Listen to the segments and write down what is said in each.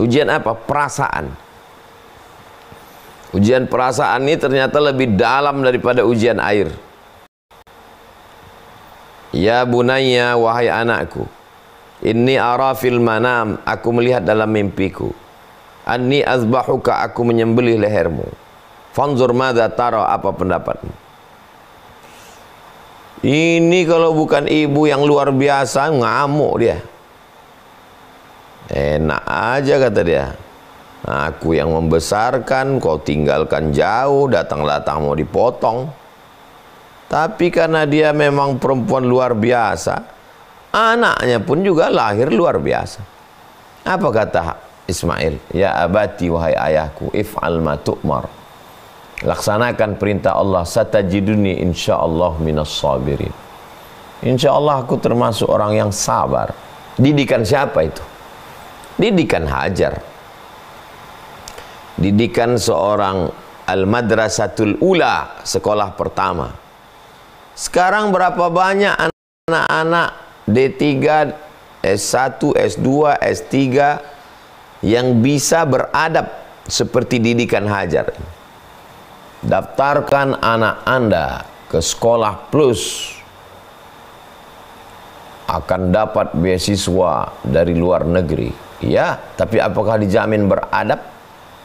Ujian apa? Perasaan. Ujian perasaan ini ternyata lebih dalam daripada ujian air. Ya bunayya, wahai anakku, inni ara fil manam, aku melihat dalam mimpiku, anni azbahuka, aku menyembelih lehermu. Fanzur madza tara, apa pendapatmu? Ini kalau bukan ibu yang luar biasa, ngamuk dia. Enak aja kata dia. Aku yang membesarkan, kau tinggalkan jauh, datang-datang mau dipotong. Tapi karena dia memang perempuan luar biasa, anaknya pun juga lahir luar biasa. Apa kata Ismail? Ya abati, wahai ayahku, if'al ma tu'mar. Laksanakan perintah Allah, satajiduni insyaallah minas sabirin. Insyaallah aku termasuk orang yang sabar. Didikan siapa itu? Didikan Hajar. Didikan seorang al-madrasatul ula, sekolah pertama. Sekarang berapa banyak anak-anak D3, S1, S2, S3 yang bisa beradab seperti didikan Hajar. Daftarkan anak Anda ke Sekolah Plus, akan dapat beasiswa dari luar negeri. Ya, tapi apakah dijamin beradab?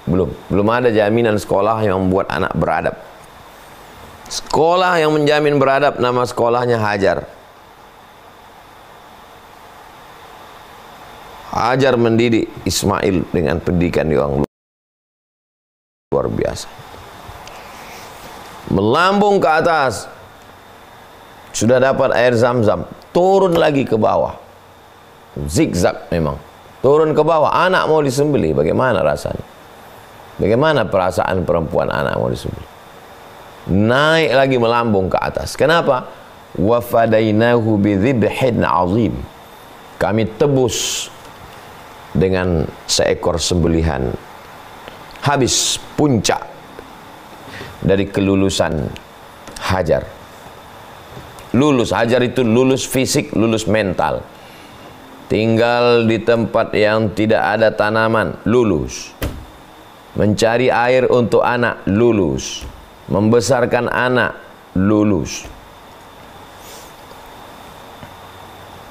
Belum ada jaminan sekolah yang membuat anak beradab. Sekolah yang menjamin beradab, nama sekolahnya Hajar. Hajar mendidik Ismail dengan pendidikan yang luar biasa. Melambung ke atas, sudah dapat air Zam-Zam, turun lagi ke bawah. Zigzag memang. Turun ke bawah, anak mau disembelih, bagaimana rasanya? Bagaimana perasaan perempuan anak mau disembelih? Naik lagi melambung ke atas. Kenapa? Wa fadainahu bidzibhin azim. Kami tebus dengan seekor sembelihan. Habis puncak dari kelulusan Hajar. Lulus Hajar itu lulus fisik, lulus mental. Tinggal di tempat yang tidak ada tanaman, lulus. Mencari air untuk anak, lulus. Membesarkan anak, lulus.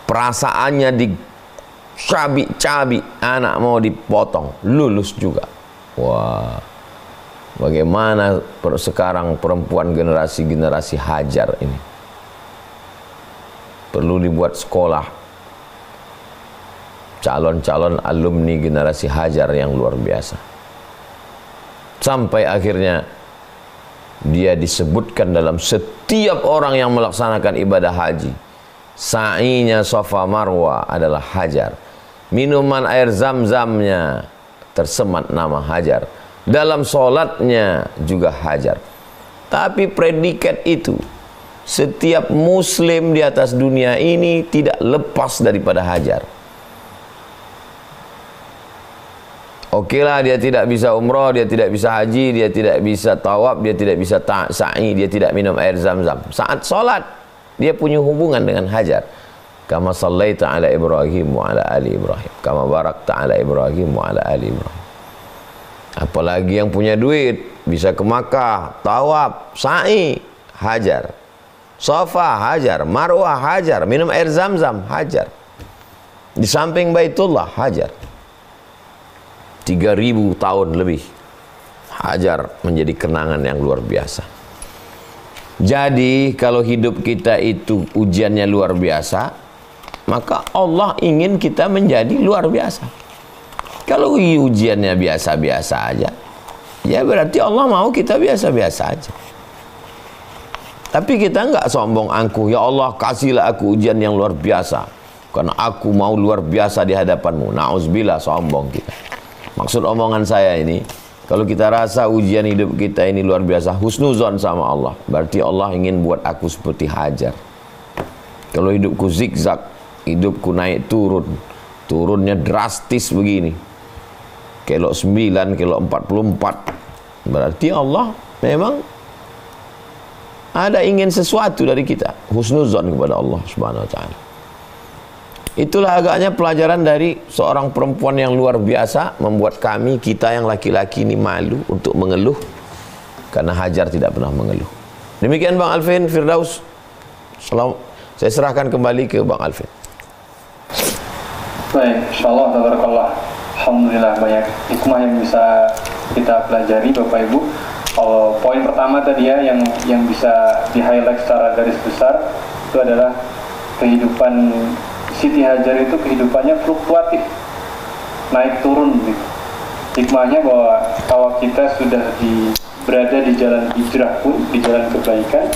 Perasaannya dicabik-cabik, anak mau dipotong, lulus juga. Wah, bagaimana sekarang perempuan generasi-generasi Hajar ini? Perlu dibuat sekolah calon-calon alumni generasi Hajar yang luar biasa. Sampai akhirnya dia disebutkan dalam setiap orang yang melaksanakan ibadah haji. Sa'inya Safa Marwa adalah Hajar. Minuman air Zam-Zamnya tersemat nama Hajar. Dalam sholatnya juga Hajar. Tapi predikat itu, setiap muslim di atas dunia ini tidak lepas daripada Hajar. Oke lah, dia tidak bisa umrah, dia tidak bisa haji, dia tidak bisa tawaf, dia tidak bisa sa'i, dia tidak minum air Zam-Zam. Saat sholat, dia punya hubungan dengan Hajar. Kama sallaita ala Ibrahim wa ala ali Ibrahim. Kama barakta ala Ibrahim wa ala ali Ibrahim. Apalagi yang punya duit, bisa ke Makkah, tawaf, sa'i, Hajar. Safa, Hajar. Marwah, Hajar. Minum air Zam-Zam, Hajar. Di samping Baitullah, Hajar. 3000 tahun lebih Hajar menjadi kenangan yang luar biasa. Jadi kalau hidup kita itu ujiannya luar biasa, maka Allah ingin kita menjadi luar biasa. Kalau ujiannya biasa-biasa aja, ya berarti Allah mau kita biasa-biasa aja. Tapi kita enggak sombong angkuh, ya Allah kasihlah aku ujian yang luar biasa, karena aku mau luar biasa di hadapanmu. Na'udzubillah, sombong kita. Maksud omongan saya ini, kalau kita rasa ujian hidup kita ini luar biasa, husnuzon sama Allah, berarti Allah ingin buat aku seperti Hajar. Kalau hidupku zigzag, hidupku naik turun, turunnya drastis begini, kelok 9, kelok 44, berarti Allah memang ada ingin sesuatu dari kita, husnuzon kepada Allah Subhanahu wa ta'ala. Itulah agaknya pelajaran dari seorang perempuan yang luar biasa, membuat kita yang laki-laki ini malu untuk mengeluh, karena Hajar tidak pernah mengeluh. Demikian Bang Alvin, Firdaus. Saya serahkan kembali ke Bang Alvin. Baik, insyaallah, tabarakallah. Alhamdulillah banyak hikmah yang bisa kita pelajari Bapak Ibu. Poin pertama tadi ya yang bisa di-highlight secara garis besar itu adalah kehidupan Siti Hajar itu kehidupannya fluktuatif, naik turun gitu. Hikmahnya bahwa kalau kita sudah berada di jalan hijrah pun, di jalan kebaikan,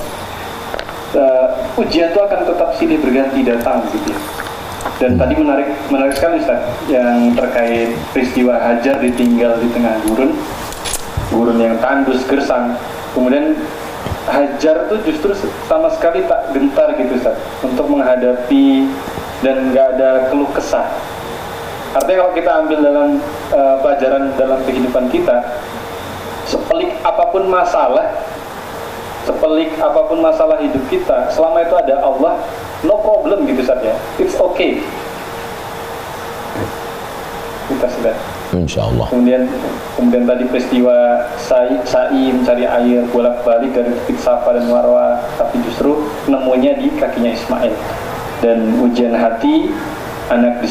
ujian itu akan tetap silih berganti datang gitu ya. Dan tadi menarik sekali Ustaz, yang terkait peristiwa Hajar ditinggal di tengah gurun yang tandus gersang. Kemudian Hajar tuh justru sama sekali tak gentar gitu Ustaz untuk menghadapi dan nggak ada keluh kesah. Artinya kalau kita ambil dalam pelajaran dalam kehidupan kita, sepelik apapun masalah hidup kita, selama itu ada Allah, no problem gitu Ustaz ya, it's okay. Kita sudah Insyaallah. Kemudian tadi peristiwa Sa'i mencari air bolak-balik dari titik Safa dan Marwah, tapi justru nemunya di kakinya Ismail. Dan ujian hati, anak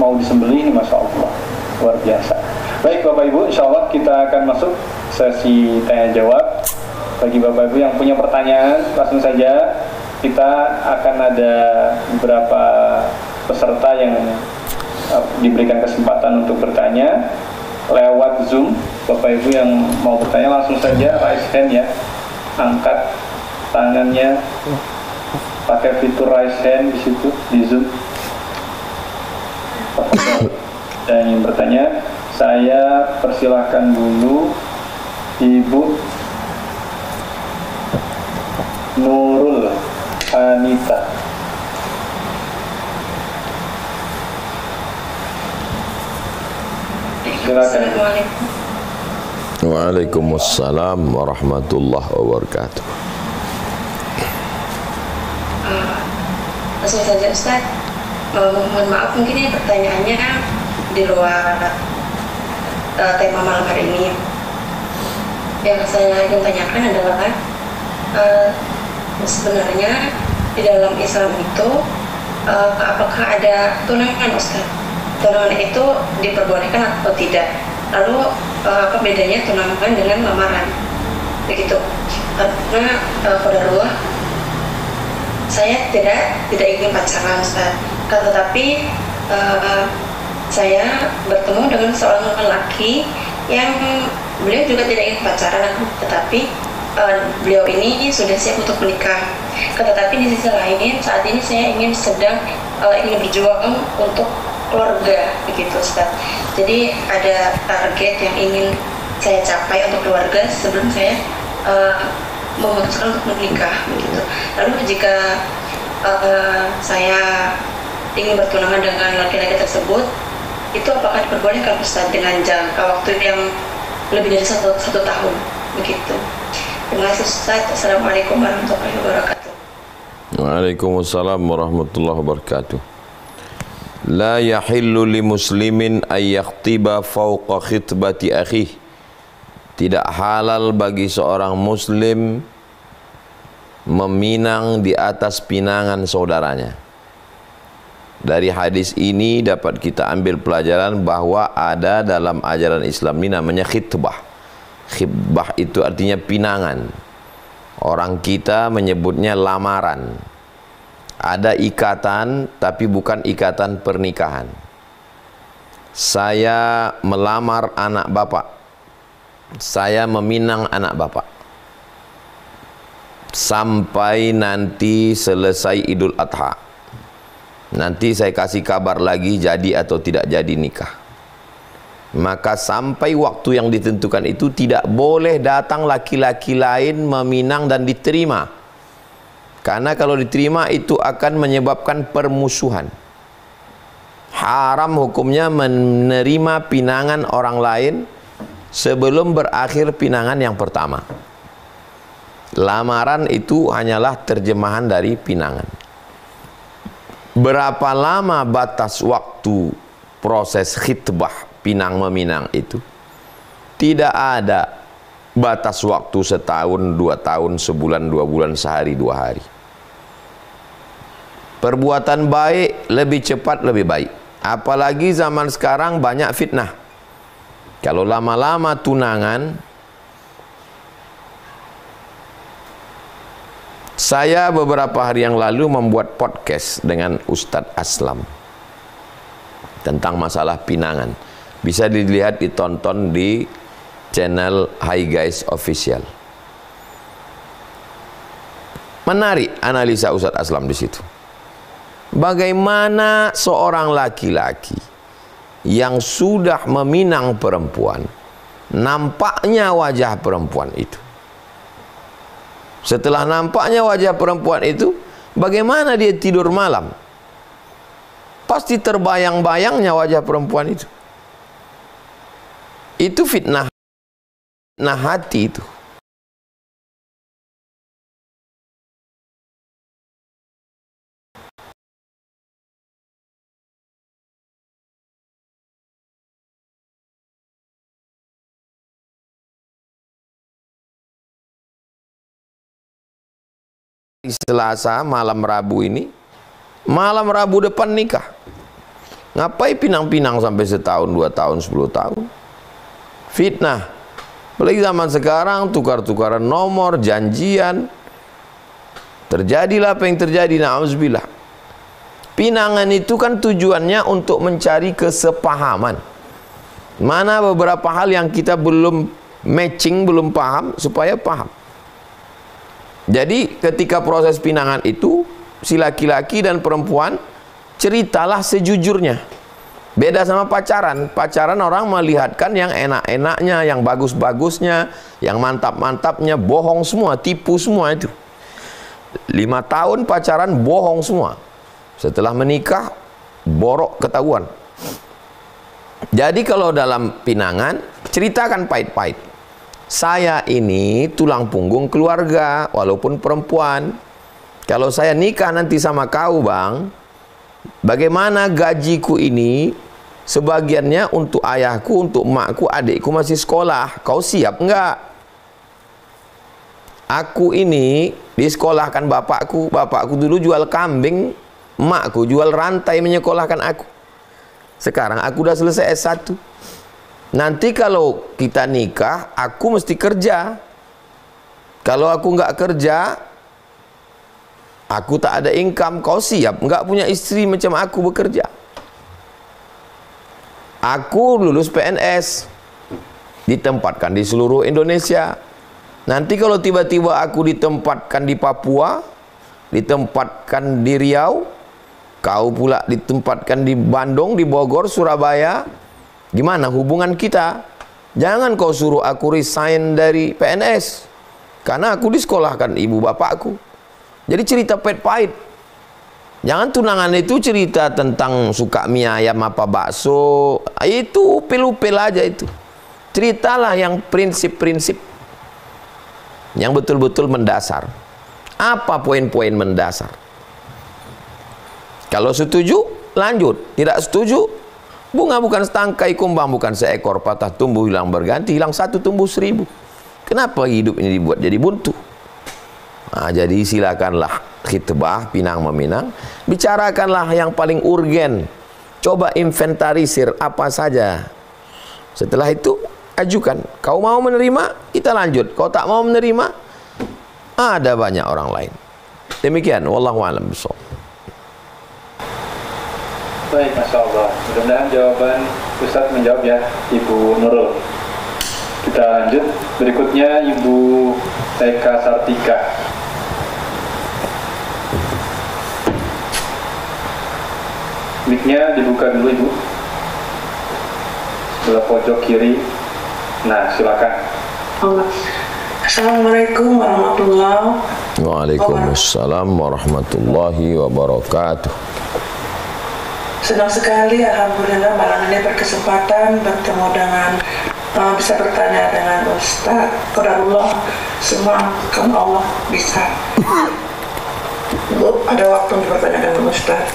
mau disembelih, ini Masya Allah, luar biasa. Baik Bapak Ibu, insya Allah kita akan masuk sesi tanya jawab. Bagi Bapak Ibu yang punya pertanyaan, langsung saja. Kita akan ada beberapa peserta yang diberikan kesempatan untuk bertanya lewat Zoom. Bapak Ibu yang mau bertanya langsung saja raise hand ya, angkat tangannya, pakai fitur raise hand di situ di Zoom. Dan yang bertanya, saya persilahkan dulu Ibu Nurul Anita. Assalamualaikum. Waalaikumsalam warahmatullahi wabarakatuh. Langsung saja Ustaz, mohon maaf mungkin ini pertanyaannya di luar tema malam hari ini. Yang saya ingin tanyakan adalah sebenarnya di dalam Islam itu apakah ada tunangan Ustaz? Tunangan itu diperbolehkan atau tidak? Lalu apa bedanya tunangan dengan lamaran? Begitu. Karena qadarullah saya tidak ingin pacaran Ustaz. Tetapi saya bertemu dengan seorang lelaki yang beliau juga tidak ingin pacaran, tetapi beliau ini sudah siap untuk menikah. Tetapi di sisi lain saat ini saya ingin berjuang untuk keluarga, begitu Ustaz. Jadi ada target yang ingin saya capai untuk keluarga sebelum saya memutuskan untuk menikah, begitu. Lalu jika saya ingin bertunangan dengan laki-laki tersebut, itu apakah diperbolehkan Ustaz dengan jangka waktu yang lebih dari satu tahun, begitu. Terima kasih Ustaz. Assalamualaikum warahmatullahi wabarakatuh. Waalaikumsalam warahmatullahi wabarakatuh. La yahillu li muslimin ay yakhtiba fawqa khitbati akhih. Tidak halal bagi seorang muslim meminang di atas pinangan saudaranya. Dari hadis ini dapat kita ambil pelajaran bahwa ada dalam ajaran Islam ini namanya khitbah. Khitbah itu artinya pinangan. Orang kita menyebutnya lamaran. Ada ikatan tapi bukan ikatan pernikahan. Saya melamar anak bapak, saya meminang anak bapak sampai nanti selesai Idul Adha. Nanti saya kasih kabar lagi jadi atau tidak jadi nikah. Maka sampai waktu yang ditentukan itu tidak boleh datang laki-laki lain meminang dan diterima. Karena kalau diterima itu akan menyebabkan permusuhan. Haram hukumnya menerima pinangan orang lain sebelum berakhir pinangan yang pertama. Lamaran itu hanyalah terjemahan dari pinangan. Berapa lama batas waktu proses khitbah pinang meminang itu? Tidak ada batas waktu setahun, 2 tahun, sebulan, 2 bulan, sehari, 2 hari. Perbuatan baik lebih cepat lebih baik. Apalagi zaman sekarang banyak fitnah. Kalau lama-lama tunangan, saya beberapa hari yang lalu membuat podcast dengan Ustadz Aslam tentang masalah pinangan. Bisa dilihat, ditonton di channel Hi Guys Official. Menarik analisa Ustadz Aslam di situ. Bagaimana seorang laki-laki yang sudah meminang perempuan, nampaknya wajah perempuan itu. Setelah nampaknya wajah perempuan itu, bagaimana dia tidur malam? Pasti terbayang-bayangnya wajah perempuan itu. Itu fitnah hati itu. Selasa malam Rabu ini, malam Rabu depan nikah. Ngapain pinang-pinang sampai setahun, 2 tahun, 10 tahun? Fitnah. Apalagi zaman sekarang tukar-tukaran nomor, janjian. Terjadilah apa yang terjadi, na'udzubillah. Pinangan itu kan tujuannya untuk mencari kesepahaman. Mana beberapa hal yang kita belum matching, belum paham, supaya paham. Jadi ketika proses pinangan itu, si laki-laki dan perempuan ceritalah sejujurnya. Beda sama pacaran. Pacaran orang melihatkan yang enak-enaknya, yang bagus-bagusnya, yang mantap-mantapnya, bohong semua, tipu semua itu. 5 tahun pacaran bohong semua. Setelah menikah, borok ketahuan. Jadi kalau dalam pinangan, ceritakan pahit-pahit. Saya ini tulang punggung keluarga, walaupun perempuan. Kalau saya nikah nanti sama kau, bang, bagaimana gajiku ini? Sebagiannya untuk ayahku, untuk emakku, adikku masih sekolah. Kau siap enggak? Aku ini disekolahkan bapakku. Bapakku dulu jual kambing, emakku jual rantai menyekolahkan aku. Sekarang aku udah selesai S1. Nanti kalau kita nikah, aku mesti kerja. Kalau aku nggak kerja, aku tak ada income. Kau siap nggak punya istri macam aku bekerja? Aku lulus PNS, ditempatkan di seluruh Indonesia. Nanti kalau tiba-tiba aku ditempatkan di Papua, ditempatkan di Riau, kau pula ditempatkan di Bandung, di Bogor, Surabaya, gimana hubungan kita? Jangan kau suruh aku resign dari PNS, karena aku disekolahkan ibu bapakku. Jadi cerita pahit-pahit. Jangan tunangan itu cerita tentang suka mie ayam apa bakso. Itu upil-upil aja itu. Ceritalah yang prinsip-prinsip, yang betul-betul mendasar. Apa poin-poin mendasar? Kalau setuju, lanjut. Tidak setuju, bunga bukan setangkai, kumbang bukan seekor, patah tumbuh hilang berganti, hilang satu tumbuh 1000. Kenapa hidup ini dibuat jadi buntu? Nah, jadi silakanlah khitbah, pinang meminang, bicarakanlah yang paling urgen. Coba inventarisir apa saja. Setelah itu ajukan. Kau mau menerima, kita lanjut. Kau tak mau menerima, ada banyak orang lain. Demikian, wallahu a'lam bishawab. Baik, Masya Allah. Mudah-mudahan jawaban Ustaz menjawab ya, Ibu Nurul. Kita lanjut. Berikutnya Ibu Eka Sartika. Mic-nya dibuka dulu, Ibu. Sebelah pojok kiri. Nah, silakan. Assalamualaikum warahmatullahi wabarakatuh. Waalaikumsalam warahmatullahi wabarakatuh. Senang sekali, alhamdulillah malam ini berkesempatan bertemu dengan bisa bertanya dengan Ustaz. Qadarullah, semua kan Allah bisa. Bu, ada waktu untuk bertanya dengan Ustaz.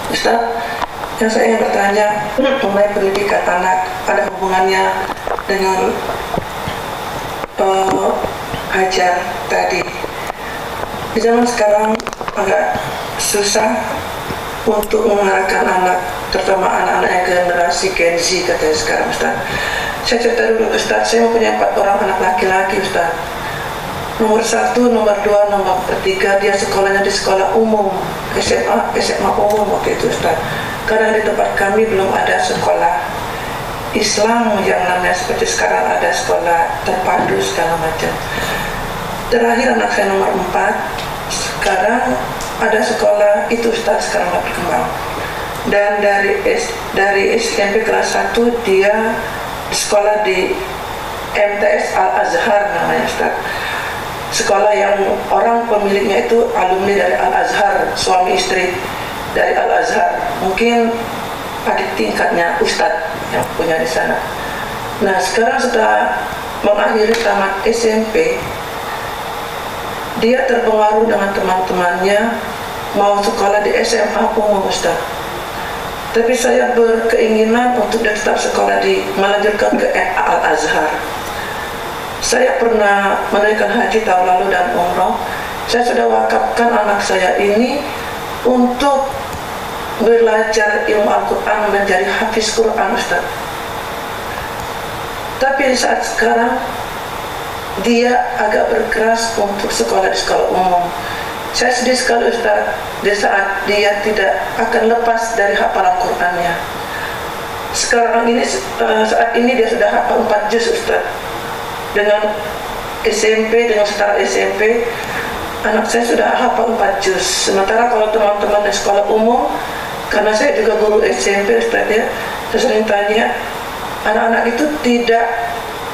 Ustaz, yang saya ingin bertanya mengenai pendidikan anak, ada hubungannya dengan ajar tadi. Di zaman sekarang agak susah untuk mengarahkan anak, terutama anak-anak yang generasi Gen Z katanya sekarang, Ustaz. Saya cerita dulu, Ustaz, saya mempunyai 4 orang anak laki-laki, Ustaz. Nomor 1, nomor 2, nomor 3 dia sekolahnya di sekolah umum, SMA umum waktu itu, Ustaz. Karena di tempat kami belum ada sekolah Islam yang namanya seperti sekarang ada sekolah terpadu segala macam. Terakhir anak saya nomor 4, sekarang ada sekolah itu, Ustaz, sekarang berkembang. Dan dari SMP kelas 1 dia sekolah di MTS Al-Azhar namanya, Ustaz. Sekolah yang orang pemiliknya itu alumni dari Al-Azhar, suami istri dari Al-Azhar. Mungkin adik tingkatnya Ustadz yang punya di sana. Nah, sekarang setelah mengakhiri tamat SMP, dia terpengaruh dengan teman-temannya mau sekolah di SMA umum, Ustaz. Tapi saya berkeinginan untuk dia tetap sekolah melanjutkan ke Al-Azhar. Saya pernah menunaikan haji tahun lalu dan umroh. Saya sudah wakafkan anak saya ini untuk belajar ilmu Al-Quran, menjadi hafiz Quran, Ustaz. Tapi saat sekarang dia agak berkeras untuk sekolah di sekolah umum. Saya sedih sekali, Ustaz, di saat dia tidak akan lepas dari hafalan Qurannya. Sekarang ini, saat ini dia sudah hafal 4 juz, Ustaz. Dengan SMP, dengan setara SMP, anak saya sudah hafal 4 juz. Sementara kalau teman-teman di sekolah umum, karena saya juga guru SMP, Ustaz, ya, saya sering tanya, anak-anak itu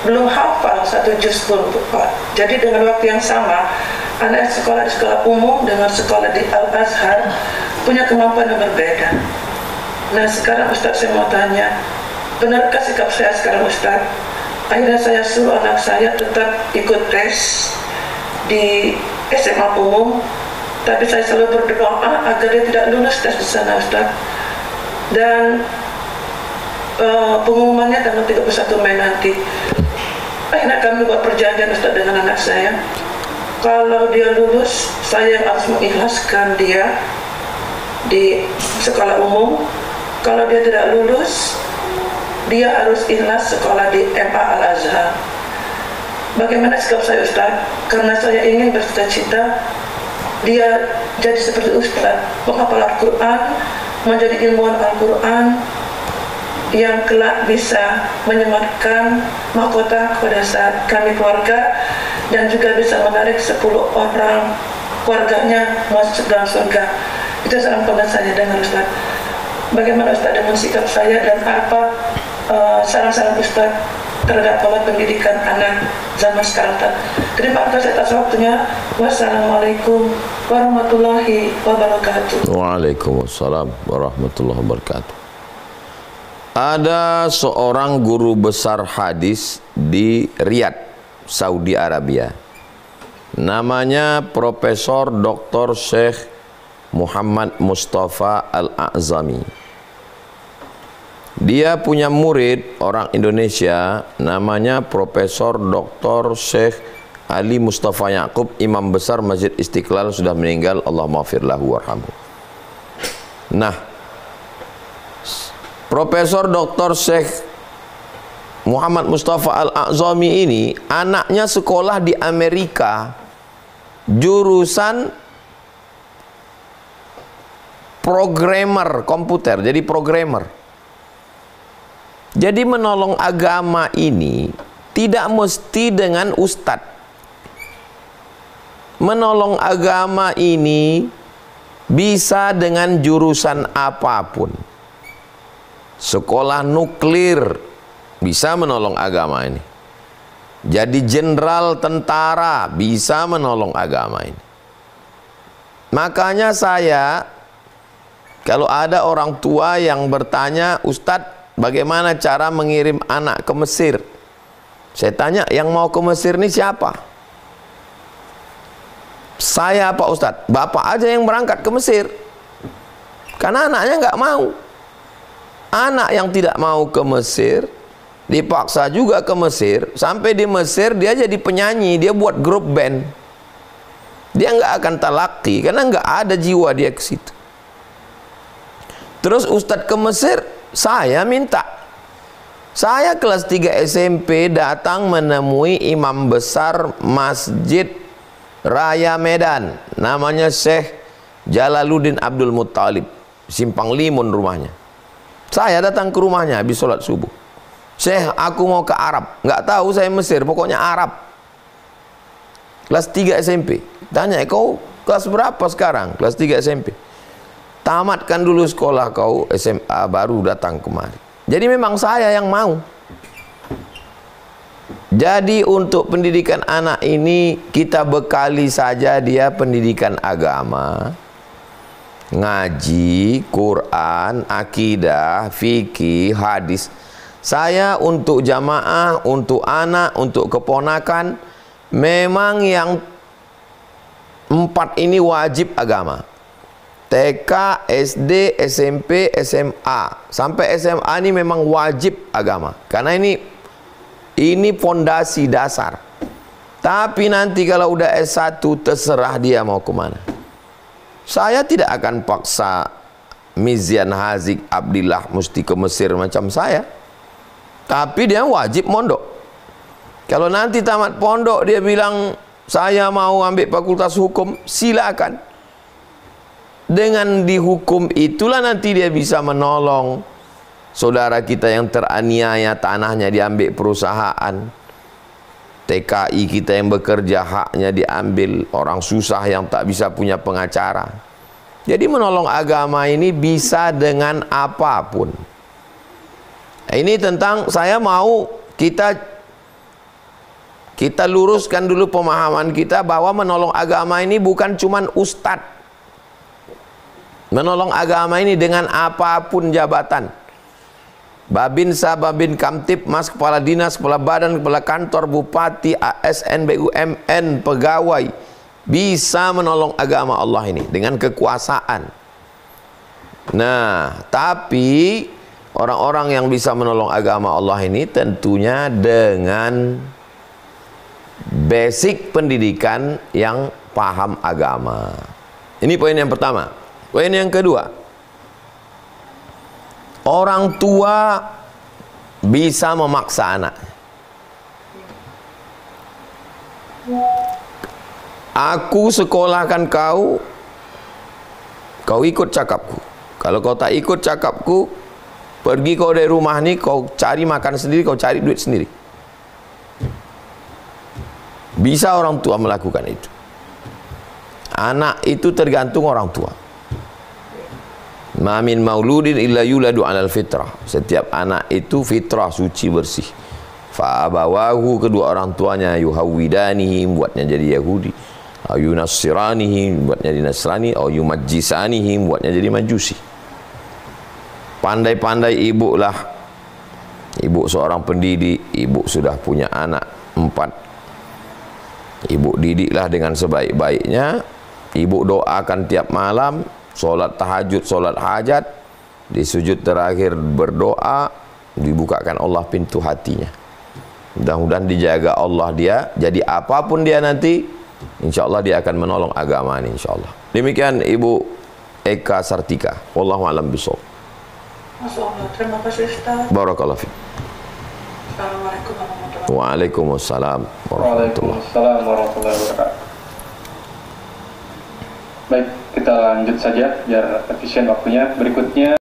belum hafal 1 juz pun, Pak. Jadi dengan waktu yang sama, anak sekolah di sekolah umum dengan sekolah di Al-Azhar punya kemampuan yang berbeda. Nah, sekarang Ustaz, saya mau tanya, benarkah sikap saya sekarang, Ustaz? Akhirnya saya suruh anak saya tetap ikut tes di SMA umum, tapi saya selalu berdoa agar dia tidak lulus tes di sana, Ustaz. Dan pengumumannya tanggal 31 Mei nanti. Akhirnya kami buat perjanjian, Ustaz, dengan anak saya. Kalau dia lulus, saya harus mengikhlaskan dia di sekolah umum. Kalau dia tidak lulus, dia harus ikhlas sekolah di MA Al-Azhar. Bagaimana sikap saya, Ustaz? Karena saya ingin bercita-cita dia jadi seperti Ustaz, menghafal Al-Quran, menjadi ilmuwan Al-Quran yang kelak bisa menyematkan mahkota kepada saat kami keluarga, dan juga bisa menarik 10 orang keluarganya masuk dalam surga. Itu saran pandang saya dengan Ustaz. Bagaimana, Ustaz, dengan sikap saya, dan apa saran-saran Ustaz terhadap pola pendidikan anak zaman sekarang, Ustaz? Terima kasih atas waktunya. Wassalamualaikum warahmatullahi wabarakatuh. Waalaikumsalam warahmatullahi wabarakatuh. Ada seorang guru besar hadis di Riyadh, Saudi Arabia. Namanya Profesor Dr. Syekh Muhammad Mustafa Al-A'zami. Dia punya murid orang Indonesia namanya Profesor Dr. Syekh Ali Mustafa Yaqub, imam besar Masjid Istiqlal, sudah meninggal, Allah maghfir lahu warhamhu. Nah, Profesor Dr. Syekh Muhammad Mustafa Al-A'zami ini anaknya sekolah di Amerika, jurusan programmer komputer, jadi programmer. Jadi menolong agama ini tidak mesti dengan ustadz. Menolong agama ini bisa dengan jurusan apapun. Sekolah nuklir bisa menolong agama ini. Jadi jenderal tentara bisa menolong agama ini. Makanya saya, kalau ada orang tua yang bertanya, Ustadz, bagaimana cara mengirim anak ke Mesir? Saya tanya, yang mau ke Mesir ini siapa? Saya, Pak Ustadz. Bapak aja yang berangkat ke Mesir. Karena anaknya nggak mau. Anak yang tidak mau ke Mesir dipaksa juga ke Mesir. Sampai di Mesir dia jadi penyanyi, dia buat grup band. Dia nggak akan talaki karena nggak ada jiwa dia ke situ. Terus Ustadz ke Mesir, saya minta. Saya kelas 3 SMP datang menemui imam besar Masjid Raya Medan, namanya Syekh Jalaluddin Abdul Muttalib, Simpang Limun rumahnya. Saya datang ke rumahnya habis sholat subuh. Syekh, aku mau ke Arab. Nggak tahu saya Mesir, pokoknya Arab. Kelas 3 SMP. Tanya, kau kelas berapa sekarang? Kelas 3 SMP. Tamatkan dulu sekolah kau, SMA baru datang kemari. Jadi memang saya yang mau. Jadi untuk pendidikan anak ini kita bekali saja dia pendidikan agama. Ngaji, Quran, akidah, fikih, hadis. Saya untuk jamaah, untuk anak, untuk keponakan, memang yang 4 ini wajib agama. TK, SD, SMP, SMA. Sampai SMA ini memang wajib agama. Karena ini fondasi dasar. Tapi nanti kalau udah S1 terserah dia mau kemana. Saya tidak akan paksa Mizyan Hazik Abdillah mesti ke Mesir macam saya. Tapi dia wajib mondok. Kalau nanti tamat pondok dia bilang saya mau ambil fakultas hukum, silakan. Dengan dihukum itulah nanti dia bisa menolong saudara kita yang teraniaya, tanahnya diambil perusahaan. TKI kita yang bekerja haknya diambil, orang susah yang tak bisa punya pengacara. Jadi menolong agama ini bisa dengan apapun. Ini tentang saya mau kita luruskan dulu pemahaman kita bahwa menolong agama ini bukan cuman ustadz. Menolong agama ini dengan apapun jabatan. Babinsa, Babin Kamtib, Mas Kepala Dinas, Kepala Badan, Kepala Kantor, Bupati, ASN, BUMN, pegawai bisa menolong agama Allah ini dengan kekuasaan. Nah, tapi orang-orang yang bisa menolong agama Allah ini tentunya dengan basic pendidikan yang paham agama. Ini poin yang pertama. Poin yang kedua, orang tua bisa memaksa anak. Aku sekolahkan kau, kau ikut cakapku. Kalau kau tak ikut cakapku, pergi kau dari rumah ni, kau cari makan sendiri, kau cari duit sendiri. Bisa orang tua melakukan itu. Anak itu tergantung orang tua. Ma min mauludin illa yuladu 'alal fitrah. Setiap anak itu fitrah suci bersih. Fa abawahu, kedua orang tuanya, yuhawidanihi, buatnya jadi Yahudi, au yunassiranihi, buatnya jadi Nasrani, au yumajjisanihi, buatnya jadi Majusi. Pandai-pandai ibu lah. Ibu seorang pendidik, ibu sudah punya anak 4. Ibu didiklah dengan sebaik-baiknya. Ibu doakan tiap malam, solat tahajud, solat hajat, di sujud terakhir berdoa, dibukakan Allah pintu hatinya. Mudah-mudahan dijaga Allah dia, jadi apapun dia nanti, insya Allah dia akan menolong agama ini, insya Allah. Demikian Ibu Eka Sartika. Wallahu a'lam bishawab. Masya Allah, terima kasih Ustaz. Barakallahu fiik. Assalamualaikum warahmatullahi wabarakatuh. Waalaikumsalam warahmatullahi wabarakatuh. Waalaikumsalam warahmatullahi wabarakatuh. Baik, kita lanjut saja biar efisien waktunya. Berikutnya